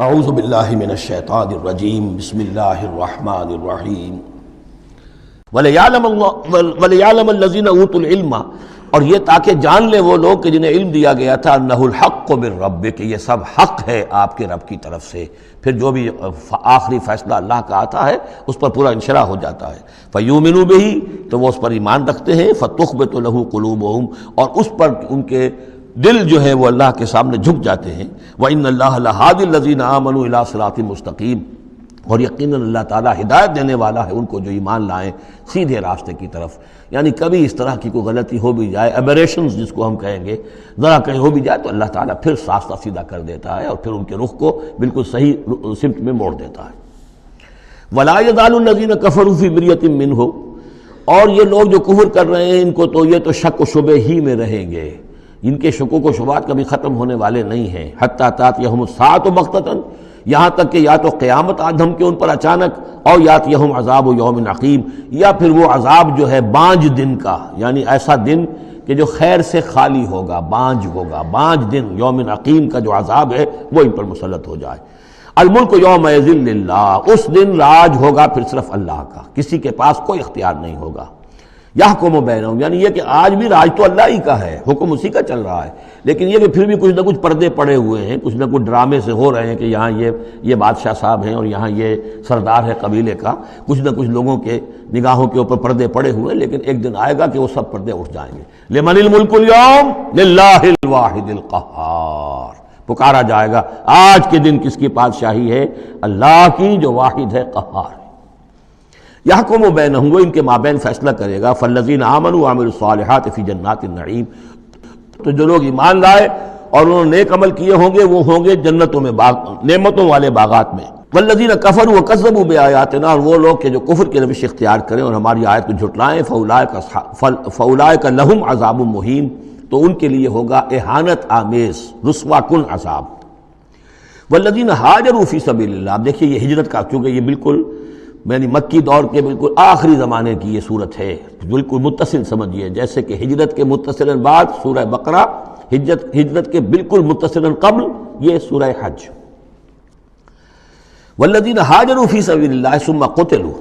اعوذ باللہ من الشیطان الرجیم بسم اللہ الرحمن الرحیم وَلِيَعْلَمَ الَّذِينَ أُوتُوا الْعِلْمَ، اور یہ تاکہ جان لے وہ لوگ کہ جنہیں علم دیا گیا تھا انہ الحق من ربک، یہ سب حق ہے آپ کے رب کی طرف سے۔ پھر جو بھی آخری فیصلہ اللہ کا آتا ہے اس پر پورا انشراح ہو جاتا ہے۔ فَيُؤْمِنُوا بِهِ، تو وہ اس پر ایمان رکھتے ہیں، فَتُخْبِتُ لَهُ قُلُوبُهُمْ، اور اس پر ان کے دل جو ہے وہ اللہ کے سامنے جھک جاتے ہیں۔ وَإِنَّ اللَّهَ لَهَادِ الَّذِينَ آمَنُوا إِلَىٰ صِرَاطٍ مُسْتَقِيمٍ، اور یقیناً اللہ تعالیٰ ہدایت دینے والا ہے ان کو جو ایمان لائیں سیدھے راستے کی طرف۔ یعنی کبھی اس طرح کی کوئی غلطی ہو بھی جائے، ایبریشنز جس کو ہم کہیں گے، ذرا کہیں ہو بھی جائے تو اللہ تعالیٰ پھر راستہ سیدھا کر دیتا ہے اور پھر ان کے رخ کو بالکل صحیح سمت میں موڑ دیتا ہے۔ وَلَا يَزَالُ الَّذِينَ كَفَرُوا فِي مِرْيَةٍ مِّنْهُ، اور یہ لوگ جو کفر کر رہے ہیں ان کو تو یہ تو شک و شبہ ہی میں رہیں گے، ان کے شکوک و شبہات کبھی ختم ہونے والے نہیں ہیں۔ حتیٰ تأتیہم الساعۃ بغتۃ، یہاں تک کہ یا تو قیامت آ دھمکے ان پر اچانک، اور یاتیہم عذاب یوم عقیم، یا پھر وہ عذاب جو ہے بانج دن کا، یعنی ایسا دن کہ جو خیر سے خالی ہوگا، بانج ہوگا، بانج دن یوم عقیم کا جو عذاب ہے وہ ان پر مسلط ہو جائے۔ الملک یومئذ للہ، اس دن راج ہوگا پھر صرف اللہ کا، کسی کے پاس کوئی اختیار نہیں ہوگا۔ یحکم بینہم، یعنی یہ کہ آج بھی راج تو اللہ ہی کا ہے، حکم اسی کا چل رہا ہے، لیکن یہ کہ پھر بھی کچھ نہ کچھ پردے پڑے ہوئے ہیں، کچھ نہ کچھ ڈرامے سے ہو رہے ہیں کہ یہاں یہ بادشاہ صاحب ہیں اور یہاں یہ سردار ہے قبیلے کا، کچھ نہ کچھ لوگوں کے نگاہوں کے اوپر پردے پڑے ہوئے ہیں، لیکن ایک دن آئے گا کہ وہ سب پردے اٹھ جائیں گے۔ لمن الملک اليوم للہ الواحد القہار، پکارا جائے گا آج کے دن کس کی بادشاہی ہے؟ اللہ کی جو واحد ہے، قہار ہے۔ یحکم بینہم، وہ ان کے مابین فیصلہ کرے گا۔ فالذین آمنوا وعملوا الصالحات فی جنات النعیم، تو جو لوگ ایمان لائے اور انہوں نے نیک عمل کیے ہوں گے وہ ہوں گے جنتوں میں، نعمتوں والے باغات میں۔ والذین کفروا وکذبوا بآیاتنا، اور وہ لوگ کہ جو کفر کی روش اختیار کریں اور ہماری آیت کو جھٹلائیں، فاولئک لہم عذاب مہین، تو ان کے لیے ہوگا اہانت آمیز رسوا کن عذاب۔ والذین ہاجروا فی سبیل اللہ، اب دیکھیے یہ ہجرت کا، چونکہ یہ بالکل یعنی مکی دور کے بالکل آخری زمانے کی یہ صورت ہے، بالکل متصل سمجھیے، جیسے کہ ہجرت کے متصلاً بعد سورہ بقرہ، ہجرت کے بالکل متصلاً قبل یہ سورہ حج۔ والذین ہاجروا فی سبیل اللہ ثم قتلوا،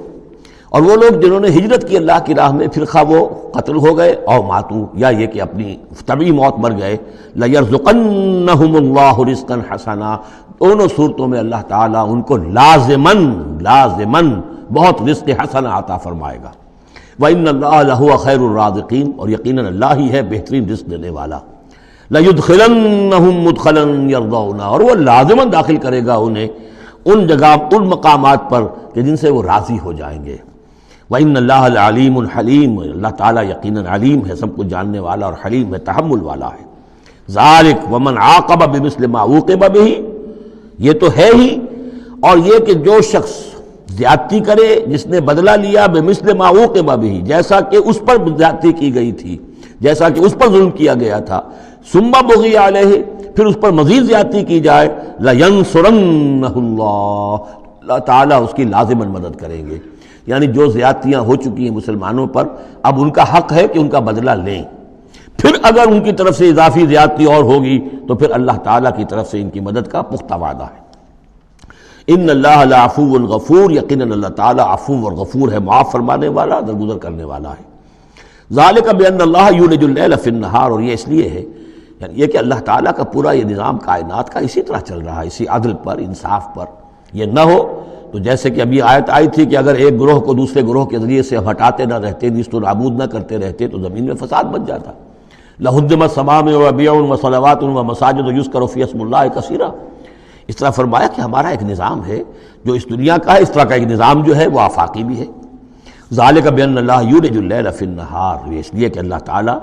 اور وہ لوگ جنہوں نے ہجرت کی اللہ کی راہ میں، پھر خواہ وہ قتل ہو گئے اور ماتوا، یا یہ کہ اپنی طبعی موت مر گئے، لَيَرْزُقَنَّهُمُ اللَّهُ رِزْقًا حَسَنًا، دونوں صورتوں میں اللہ تعالیٰ ان کو لازماً بہت رزق حسن عطا فرمائے گا۔ وَإِنَّ اللَّهَ لَهُوَ خَيْرُ الرَّازِقِينَ، اور یقیناً اللہ ہی ہے بہترین رزق دینے والا۔ لَيُدْخِلَنَّهُمْ مُدْخَلًا يَرْضَوْنَ، اور وہ لازماً داخل کرے گا انہیں ان جگہ، ان مقامات پر کہ جن سے وہ راضی ہو جائیں گے۔ وَإِنَّ اللَّهَ لَعَلِيمٌ حَلِيمٌ، اللہ تعالیٰ یقیناً علیم ہے، سب کچھ جاننے والا، اور حلیم ہے، تحمل والا ہے۔ ذَلِكَ وَمَنْ عَاقَبَ بِمِثْلِ مَا عُوقِبَ بِهِ، یہ تو ہے ہی، اور یہ کہ جو شخص زیادتی کرے، جس نے بدلہ لیا بمثل ما عوقب بہ، جیسا کہ اس پر زیادتی کی گئی تھی، جیسا کہ اس پر ظلم کیا گیا تھا، ثم بغی علیہ، پھر اس پر مزید زیادتی کی جائے، لینصرنہ اللہ تعالیٰ اس کی لازماً مدد کریں گے۔ یعنی جو زیادتیاں ہو چکی ہیں مسلمانوں پر، اب ان کا حق ہے کہ ان کا بدلہ لیں، پھر اگر ان کی طرف سے اضافی زیادتی اور ہوگی تو پھر اللہ تعالیٰ کی طرف سے ان کی مدد کا پختہ وعدہ ہے۔ ان اللہ لعفو غفور، یقیناً اللہ تعالیٰ عفو اور غفور ہے، معاف فرمانے والا، درگزر کرنے والا ہے۔ ذالک بان اللہ یولج اللیل فی النہار، اور یہ اس لیے ہے یعنی یہ کہ اللہ تعالیٰ کا پورا یہ نظام کائنات کا اسی طرح چل رہا ہے، اسی عدل پر، انصاف پر۔ یہ نہ ہو تو جیسے کہ ابھی آیت آئی تھی کہ اگر ایک گروہ کو دوسرے گروہ کے ذریعے سے ہٹاتے نہ رہتے، نیست و نابود نہ کرتے رہتے تو زمین میں فساد بچ جاتا۔ لہدمت صوامع وبیع وصلوات ومساجد یذکر فی اسم اللہ کثیرا، اس طرح فرمایا کہ ہمارا ایک نظام ہے جو اس دنیا کا ہے، اس طرح کا ایک نظام جو ہے وہ آفاقی بھی ہے۔ ذالک بان اللہ یولج اللیل فی النہار، یہ اس لیے کہ اللہ تعالیٰ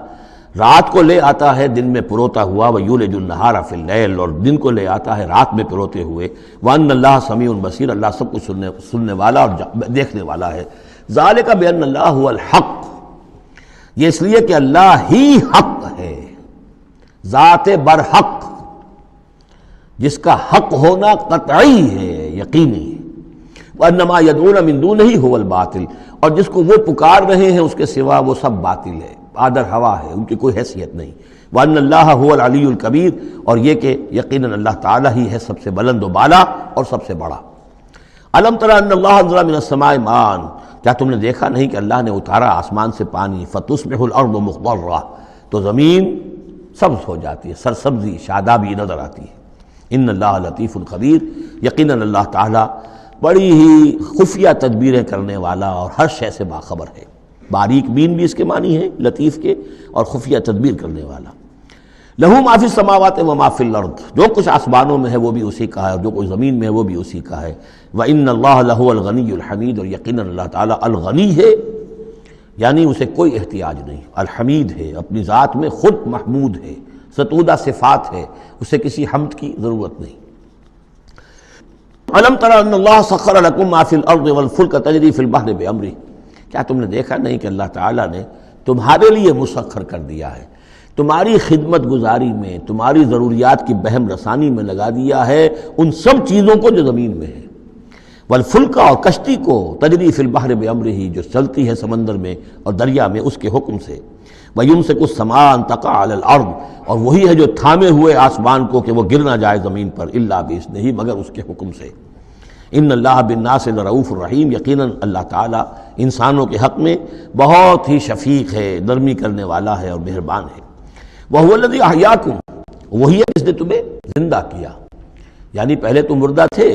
رات کو لے آتا ہے دن میں پروتا ہوا، ویولج النہار فی اللیل، اور دن کو لے آتا ہے رات میں پروتے ہوئے، وان اللہ سمیع بصیر، اللہ سب کچھ سننے والا اور دیکھنے والا ہے۔ ذالک بان اللہ هو الحق، یہ اس لیے کہ اللہ ہی حق ہے، ذات برحق، جس کا حق ہونا قطعی ہے، یقینی ہے۔ وَأَنَّمَا يَدْعُونَ مِن دُونِهِ هُوَ الْبَاطِلُ، اور جس کو وہ پکار رہے ہیں اس کے سوا وہ سب باطل ہے، آدر ہوا ہے، ان کی کوئی حیثیت نہیں۔ وَأَنَّ اللَّهَ هُوَ الْعَلِيُّ الْكَبِيرُ، اور یہ کہ یقیناً اللہ تعالیٰ ہی ہے سب سے بلند و بالا اور سب سے بڑا۔ أَلَمْ تَرَ أَنَّ اللَّهَ أَنزَلَ مِنَ السَّمَاءِ مَاءً، کیا تم نے دیکھا نہیں کہ اللہ نے اتارا آسمان سے پانی، فَتُصْبِحُ الْأَرْضُ مُخْضَرَّةً، تو زمین سبز ہو جاتی ہے، سرسبزی شادابی نظر آتی ہے۔ ان اللہ لطیف الخبیر، یقیناً اللہ تعالیٰ بڑی ہی خفیہ تدبیریں کرنے والا اور ہر شے سے باخبر ہے۔ باریک بین بھی اس کے معنی ہے لطیف کے، اور خفیہ تدبیر کرنے والا۔ لہو ما فی السماوات و ما فی الارض، جو کچھ آسمانوں میں ہے وہ بھی اسی کا ہے، اور جو کچھ زمین میں ہے وہ بھی اسی کا ہے۔ وَإِنَّ اللَّهَ لَهُوَ الْغَنِيُّ الْحَمِيدُ، اور یقیناً اللہ تعالیٰ الغنی ہے، یعنی اسے کوئی احتیاج نہیں، الحمید ہے، اپنی ذات میں خود محمود ہے، ستودہ صفات ہے، اسے کسی حمد کی ضرورت نہیں۔ أَلَمْ تَرَ أَنَّ اللَّهَ سَخَّرَ لَكُم مَّا فِي الْأَرْضِ وَالْفُلْكَ تَجْرِي فِي الْبَحْرِ بِأَمْرِهِ، کیا تم نے دیکھا نہیں کہ اللہ تعالیٰ نے تمہارے لیے مسخر کر دیا ہے، تمہاری خدمت گزاری میں، تمہاری ضروریات کی بہم رسانی میں لگا دیا ہے ان سب چیزوں کو جو زمین میں ہے، والفلک، اور کشتی کو، تجری فی البحر بامرہ، جو چلتی ہے سمندر میں اور دریا میں اس کے حکم سے، ویمسک السماء ان تقع علی الارض، اور وہی ہے جو تھامے ہوئے آسمان کو کہ وہ گر نہ جائے زمین پر، الا باذنہ، مگر اس کے حکم سے۔ ان اللہ بالناس لرؤوف الرحیم، یقیناً اللہ تعالیٰ انسانوں کے حق میں بہت ہی شفیق ہے، نرمی کرنے والا ہے اور مہربان ہے۔ وَهُوَ الَّذِي أَحْيَاكُمْ، وہی ہے جس نے تمہیں زندہ کیا، یعنی پہلے تم مردہ تھے۔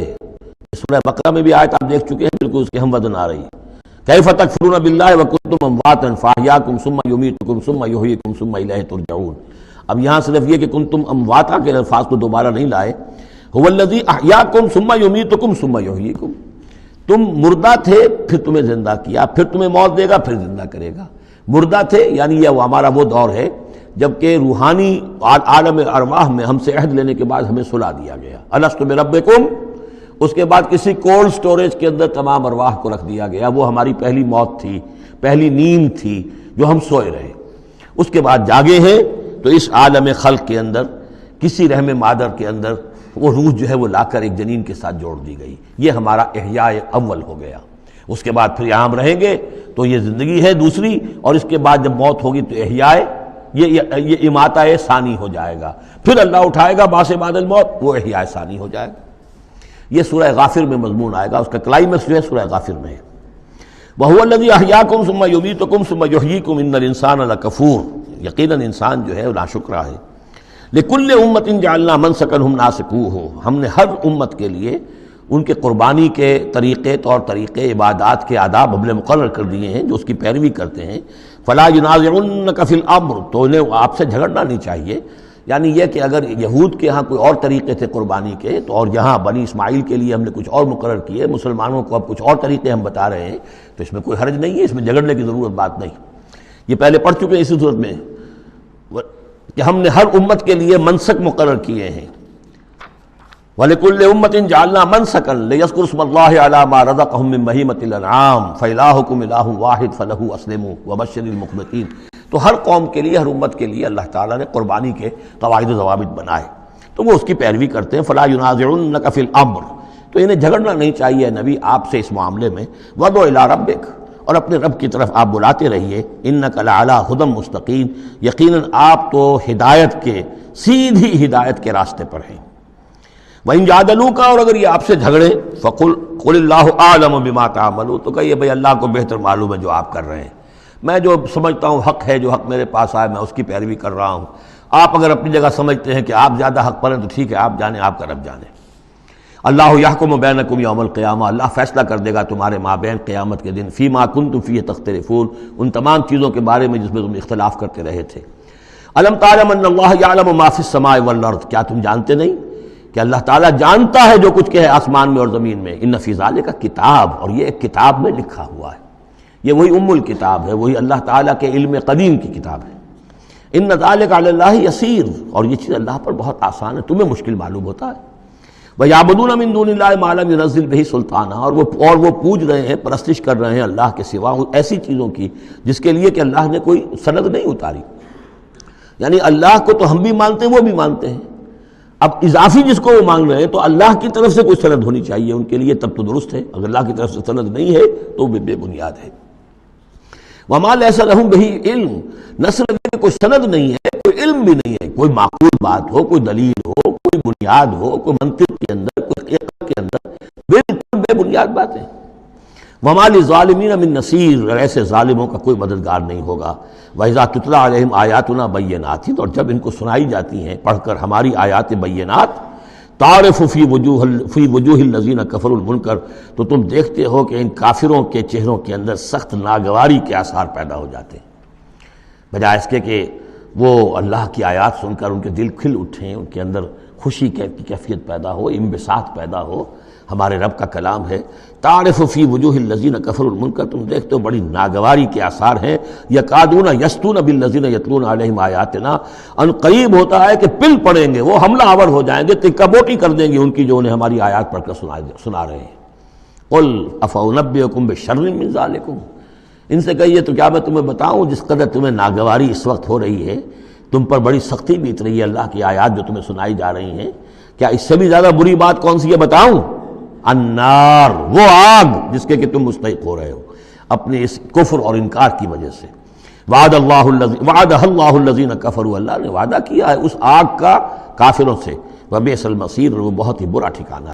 سورہ بقرہ میں بھی آیت آپ دیکھ چکے ہیں، بالکل اس کے ہم وزن آ رہی ہے۔ كَيْفَ تَكْفُرُونَ بِاللَّهِ وَكُنتُمْ أَمْوَاتًا فَأَحْيَاكُمْ ثُمَّ يُمِيتُكُمْ ثُمَّ يُحْيِيكُمْ ثُمَّ إِلَيْهِ تُرْجَعُونَ۔ اب یہاں صرف یہ کہ کنتم امواتا کے الفاظ کو دوبارہ نہیں لائے، هُوَ الَّذِي أَحْيَاكُمْ ثُمَّ يُمِيتُكُمْ ثُمَّ يُحْيِيكُمْ، تم مردہ تھے پھر تمہیں زندہ کیا، پھر تمہیں موت دے گا، پھر زندہ کرے گا۔ مردہ تھے یعنی یہ ہمارا وہ دور ہے جبکہ روحانی عالم ارواح میں ہم سے عہد لینے کے بعد ہمیں سلا دیا گیا، الست بربکم، اس کے بعد کسی کولڈ سٹوریج کے اندر تمام ارواح کو رکھ دیا گیا۔ وہ ہماری پہلی موت تھی، پہلی نیند تھی جو ہم سوئے رہے، اس کے بعد جاگے ہیں تو اس عالم خلق کے اندر کسی رحم مادر کے اندر وہ روح جو ہے وہ لا کر ایک جنین کے ساتھ جوڑ دی گئی، یہ ہمارا احیاء اول ہو گیا۔ اس کے بعد پھر یہاں ہم رہیں گے تو یہ زندگی ہے دوسری، اور اس کے بعد جب موت ہوگی تو احیاء یہ اماتہ ثانی ہو جائے گا، پھر اللہ اٹھائے گا باس بعد الموت، وہ احیاء ثانی ہو جائے گا۔ یہ سورہ غافر میں مضمون آئے گا، اس کا کلائمیکس جو ہے سورہ غافر میں ہے۔ وَهُوَ الَّذِي أَحْيَاكُمْ ثُمَّ يُمِيتُكُمْ ثُمَّ يُحْيِيكُمْ إِنَّ الْإِنسَانَ لَكَفُورٌ، یقیناً انسان جو ہے وہ ناشکرا ہے۔ لِكُلِّ أُمَّةٍ جَعَلْنَا مَنْسَكًا هُمْ نَاسِكُوهُ، ہم نے ہر امت کے لیے ان کے قربانی کے طریقے، طور طریقے، عبادات کے آداب ہم نے مقرر کر دیے ہیں جو اس کی پیروی کرتے ہیں۔ فَلَا يُنَازِعُنَّكَ فِي الْأَمْرِ، تو انہیں آپ سے جھگڑنا نہیں چاہیے، یعنی یہ کہ اگر یہود کے ہاں کوئی اور طریقے تھے قربانی کے تو اور یہاں بنی اسماعیل کے لیے ہم نے کچھ اور مقرر کیے، مسلمانوں کو اب کچھ اور طریقے ہم بتا رہے ہیں، تو اس میں کوئی حرج نہیں ہے، اس میں جھگڑنے کی ضرورت بات نہیں۔ یہ پہلے پڑھ چکے ہیں اسی صورت میں کہ ہم نے ہر امت کے لیے منسک مقرر کیے ہیں۔ وَلِكُلِّ أُمَّةٍ جَعَلْنَا مَنْسَكًا لِيَذْكُرُوا اسْمَ اللَّهِ عَلَىٰ مَا رَزَقَهُم مِّن بَهِيمَةِ الْأَنْعَامِ فَإِلَٰهُكُمْ إِلَٰهٌ وَاحِدٌ فَلَهُ أَسْلِمُوا وَبَشِّرِ الْمُخْبِتِينَ، تو ہر قوم کے لیے، ہر امت کے لیے اللہ تعالیٰ نے قربانی کے قواعد و ضوابط بنائے تو وہ اس کی پیروی کرتے ہیں۔ فَلَا يُنَازِعُنَّكَ فِي الْأَمْرِ، تو انہیں جھگڑنا نہیں چاہیے نبی آپ سے اس معاملے میں۔ وَادْعُ إِلَىٰ رَبِّكَ، اور اپنے رب کی طرف آپ بلاتے رہیے۔ إِنَّكَ لَعَلَىٰ هُدًى مُسْتَقِيمٍ، یقیناً آپ تو ہدایت کے، سیدھی ہدایت کے راستے پر ہیں۔ وَإِن جَادَلُوكَ، اور اگر یہ آپ سے جھگڑے، فَقُلْ اللَّهُ أَعْلَمُ بِمَا تَعْمَلُونَ، تو کہیے بھئی اللہ کو بہتر معلوم ہے جو آپ کر رہے ہیں، میں جو سمجھتا ہوں حق ہے، جو حق میرے پاس آئے میں اس کی پیروی کر رہا ہوں، آپ اگر اپنی جگہ سمجھتے ہیں کہ آپ زیادہ حق پر ہیں تو ٹھیک ہے، آپ جانیں، آپ کا رب جانے۔ اللہ یحکم بینکم یوم القیامہ، اللہ فیصلہ کر دے گا تمہارے مابین قیامت کے دن، فیما کنتم فیہ تختلفون، ان تمام چیزوں کے بارے میں جس میں تم اختلاف کرتے رہے تھے۔ الم تعلم ان اللہ یعلم ما فی السماء والارض، کیا تم جانتے نہیں کہ اللہ تعالیٰ جانتا ہے جو کچھ کہ ہے آسمان میں اور زمین میں۔ ان فی ذالک کتاب، اور یہ ایک کتاب میں لکھا ہوا ہے، یہ وہی ام الکتاب ہے، وہی اللہ تعالیٰ کے علم قدیم کی کتاب ہے۔ ان ذالک علی اللہ یسیر، اور یہ چیز اللہ پر بہت آسان ہے، تمہیں مشکل معلوم ہوتا ہے۔ وَيَعْبُدُونَ مِن دُونِ اللَّهِ مَا لَمْ يُنَزِّلْ بِهِ سُلْطَانًا، اور وہ پوج رہے ہیں، پرستش کر رہے ہیں اللہ کے سوا ایسی چیزوں کی جس کے لیے کہ اللہ نے کوئی سند نہیں اتاری۔ یعنی اللہ کو تو ہم بھی مانتے ہیں، وہ بھی مانتے ہیں، اب اضافی جس کو وہ مانگ رہے ہیں تو اللہ کی طرف سے کوئی سند ہونی چاہیے ان کے لیے، تب تو درست ہے، اگر اللہ کی طرف سے سند نہیں ہے تو وہ بے بنیاد ہے۔ وَمَا لَيْسَ لَهُم بِهِ عِلْمٌ، نہ صرف کوئی سند نہیں ہے، کوئی علم بھی نہیں ہے، کوئی معقول بات ہو، کوئی دلیل ہو، کوئی بنیاد ہو، کوئی منطق کے اندر، کوئی عقل کے اندر، بالکل بے بنیاد باتیں۔ وَمَا لِلظَّالِمِينَ مِن نَصِيرٍ، اور ایسے ظالموں کا کوئی مددگار نہیں ہوگا۔ وَإِذَا تُتْلَىٰ عَلَيْهِمْ آيَاتُنَا بَيِّنَاتٍ، اور جب ان کو سنائی جاتی ہیں پڑھ کر ہماری آیات بینات، تعرف فی وجوہ الذین کفروا المنکر، تو تم دیکھتے ہو کہ ان کافروں کے چہروں کے اندر سخت ناگواری کے آثار پیدا ہو جاتے ہیں، بجائے اس کے کہ وہ اللہ کی آیات سن کر ان کے دل کھل اٹھیں، ان کے اندر خوشی کی کیفیت پیدا ہو، انبساط پیدا ہو۔ ہمارے رب کا کلام ہے، تعرف فی وجوہ الذین کفروا المنکر، تم دیکھتے ہو بڑی ناگواری کے آثار ہیں، یکادون یسطون بالذین یتلون علیہم آیاتنا، ان قریب ہوتا ہے کہ پل پڑیں گے، وہ حملہ آور ہو جائیں گے، تکہ بوٹی کر دیں گے ان کی جو انہیں ہماری آیات پڑھ کر سنا رہے ہیں۔ قل افانبئکم بشر من ذالکم، ان سے کہیے تو کیا میں تمہیں بتاؤں جس قدر تمہیں ناگواری اس وقت ہو رہی ہے، تم پر بڑی سختی بیت رہی ہے اللہ کی آیات جو تمہیں سنائی جا رہی ہیں، کیا اس سے بھی زیادہ بری بات کون سی ہے بتاؤں؟ النار، وہ آگ جس کے کہ تم مستحق ہو رہے ہو اپنے اس کفر اور انکار کی وجہ سے۔ وعدہ اللہ الذین کفروا، اللہ نے وعدہ کیا ہے اس آگ کا کافروں سے، وبئس المصیر، اور وہ بہت ہی برا ٹھکانہ ہے۔